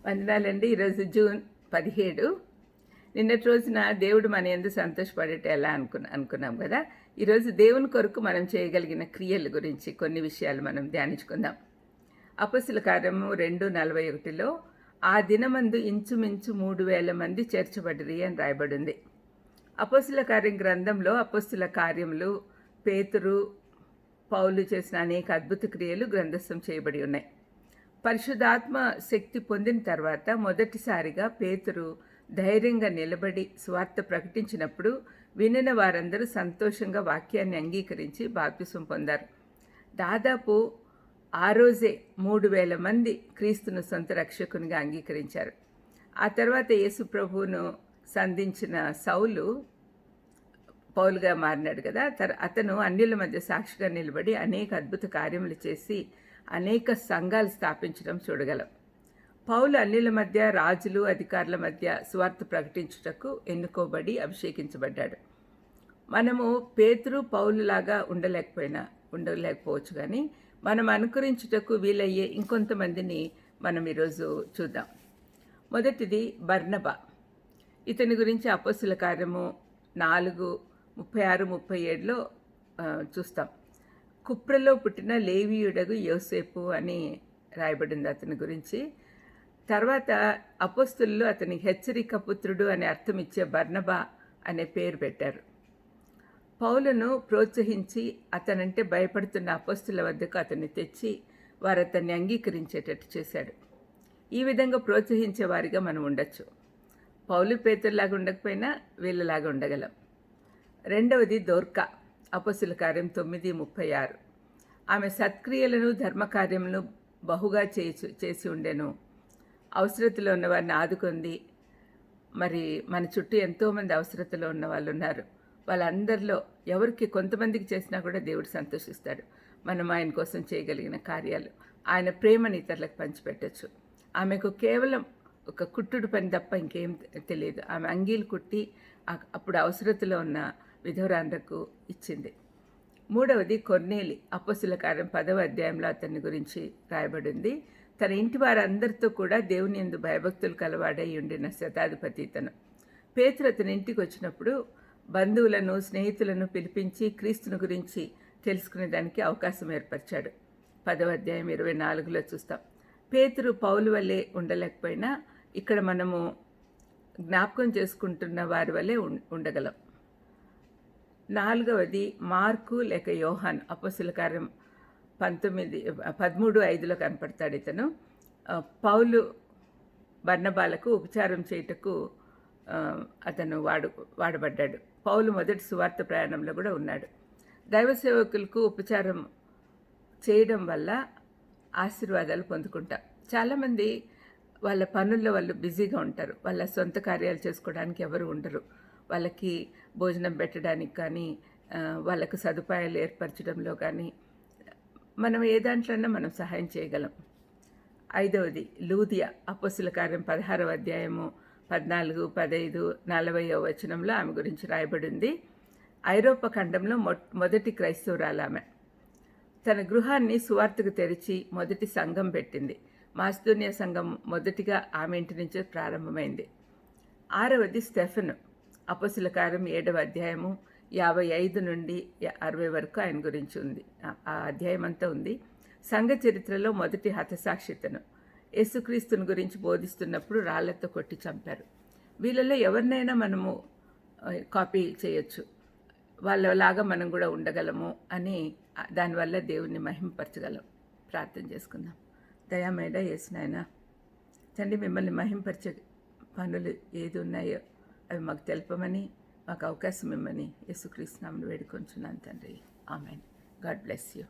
వందనాలండి. ఈరోజు జూన్ 17. నిన్నటి రోజున దేవుడు మన యందు సంతోషపడేట ఎలా అనుకున్నాం కదా. ఈరోజు దేవుని కొరకు మనం చేయగలిగిన క్రియల గురించి కొన్ని విషయాలు మనం ధ్యానించుకుందాం. అపొస్తలుల కార్యము 2:41లో ఆ దినమందు ఇంచుమించు 3,000 మంది చేర్చబడిరి అని రాయబడింది. అపొస్తలుల కార్యం గ్రంథంలో అపొస్తలుల కార్యములు, పేతురు, పౌలు చేసిన అనేక అద్భుత క్రియలు గ్రంథస్థం చేయబడి ఉన్నాయి. పరిశుద్ధాత్మ శక్తి పొందిన తర్వాత మొదటిసారిగా పేతురు ధైర్యంగా నిలబడి స్వార్థ ప్రకటించినప్పుడు వినిన వారందరూ సంతోషంగా వాక్యాన్ని అంగీకరించి బాప్తిసం పొందారు. దాదాపు ఆ రోజే 3,000 మంది క్రీస్తును సొంత రక్షకునిగా అంగీకరించారు. ఆ తర్వాత యేసు ప్రభువును సంధించిన సౌలు పౌలుగా మారినాడు కదా. అతను అన్యుల మధ్య సాక్షిగా నిలబడి అనేక అద్భుత కార్యములు చేసి అనేక సంఘాలు స్థాపించడం చూడగలం. పౌలు అన్యుల మధ్య, రాజులు, అధికారుల మధ్య సువార్త ప్రకటించుటకు ఎన్నుకోబడి అభిషేకించబడ్డాడు. మనము పేతురు పౌలులాగా ఉండలేకపోవచ్చు, కానీ మనం అనుకరించుటకు వీలయ్యే ఇంకొంతమందిని మనం ఈరోజు చూద్దాం. మొదటిది బర్నబా. ఇతని గురించి అపొస్తలుల కార్యము 4:36-37లో చూస్తాం. కుప్రలో పుట్టిన లేవీయుడగు యోసేపు అని రాయబడింది అతని గురించి. తర్వాత అపొస్తలులు అతని హెచ్చరిక పుత్రుడు అనే అర్థం ఇచ్చే బర్నబా అనే పేరు పెట్టారు. పౌలును ప్రోత్సహించి అతనంటే భయపడుతున్న అపొస్తలుల వద్దకు అతన్ని తెచ్చి వారు అతన్ని అంగీకరించేటట్టు చేశాడు. ఈ విధంగా ప్రోత్సహించే వారిగా మనం ఉండొచ్చు. పౌలు పేతురులాగా ఉండకపోయినా వీళ్ళలాగా ఉండగలం. రెండవది దోర్కా. అపొస్తలుల కార్యం 9:36. ఆమె సత్క్రియలను, ధర్మకార్యములను బహుగా చేసి ఉండెను. అవసరతలో ఉన్న వారిని ఆదుకుంది. మరి మన చుట్టూ ఎంతోమంది అవసరతలో ఉన్న వాళ్ళు ఉన్నారు. వాళ్ళందరిలో ఎవరికి కొంతమందికి చేసినా కూడా దేవుడు సంతోషిస్తాడు. మనం ఆయన కోసం చేయగలిగిన కార్యాలు, ఆయన ప్రేమని ఇతరులకు పంచిపెట్టచ్చు. ఆమెకు కేవలం ఒక కుట్టుడు పని తప్ప ఇంకేం తెలియదు. ఆమె అంగీలు కుట్టి అప్పుడు అవసరతలో ఉన్న విధవరాండ్రకు ఇచ్చింది. మూడవది కొర్నేలి. అపొస్తలుల కార్యం 10వ అధ్యాయంలో అతని గురించి రాయబడింది. తన ఇంటి వారందరితో కూడా దేవుని యందు భయభక్తులు కలవాడై ఉండిన శతాధిపతి ఇతను. పేతురు అతని ఇంటికి వచ్చినప్పుడు బంధువులను, స్నేహితులను పిలిపించి క్రీస్తుని గురించి తెలుసుకునేదానికి అవకాశం ఏర్పరిచాడు. 10వ అధ్యాయం 24లో చూస్తాం. పేతురు పౌలు వల్లే ఉండలేకపోయినా ఇక్కడ మనము జ్ఞాపకం చేసుకుంటున్న వారి వల్లే ఉండగలం. నాలుగవది మార్కు లేక యోహాన్. అపొస్తలుల కార్యం 13:5లో కనపడతాడు ఇతను. పౌలు బర్నబాలకు ఉపచారం చేయుటకు అతను వాడబడ్డాడు. పౌలు మొదటి సువార్త ప్రయాణంలో కూడా ఉన్నాడు. దైవ సేవకులకు ఉపచారం చేయడం వల్ల ఆశీర్వాదాలు పొందుకుంటాం. చాలామంది వాళ్ళ పనుల్లో వాళ్ళు బిజీగా ఉంటారు. వాళ్ళ సొంత కార్యాలు చేసుకోవడానికి ఎవరు ఉండరు. వాళ్ళకి భోజనం పెట్టడానికి కానీ, వాళ్ళకు సదుపాయాలు ఏర్పరచడంలో కానీ మనం ఏ దాంట్లోనే మనం సహాయం చేయగలం. ఐదవది లూదియా. అపొస్తలుల కార్యం 16వ అధ్యాయము 14, 15, 40వ వచనంలో ఆమె గురించి రాయబడింది. ఐరోపా ఖండంలో మొదటి క్రైస్తవురాలు ఆమె. తన గృహాన్ని సువార్తకు తెరిచి మొదటి సంఘం పెట్టింది. మాసిదోనియా సంఘం మొదటిగా ఆమె ఇంటి నుంచే ప్రారంభమైంది. ఆరవది స్టెఫెను. అపొస్తలుల కార్యం 7వ అధ్యాయము 55-60 వరకు ఆయన గురించి ఉంది. ఆ అధ్యాయం అంతా ఉంది. సంఘ చరిత్రలో మొదటి హతసాక్షితను. యేసుక్రీస్తుని గురించి బోధిస్తున్నప్పుడు రాళ్లతో కొట్టి చంపారు. వీళ్ళలో ఎవరినైనా మనము కాపీ చేయొచ్చు. వాళ్ళలాగా మనం కూడా ఉండగలము అని దానివల్ల దేవుణ్ణి మహింపరచగలం. ప్రార్థన చేసుకుందాం. దయామేడ యేసునాయన తండ్రి, మిమ్మల్ని మహింపరిచే పనులు ఏది ఉన్నాయో అవి మాకు తెలపమని, మాకు అవకాశం ఇమ్మని యేసుక్రీస్తు నామమున వేడుకొంచున్నాను తండ్రి. ఆమెన్. God bless you.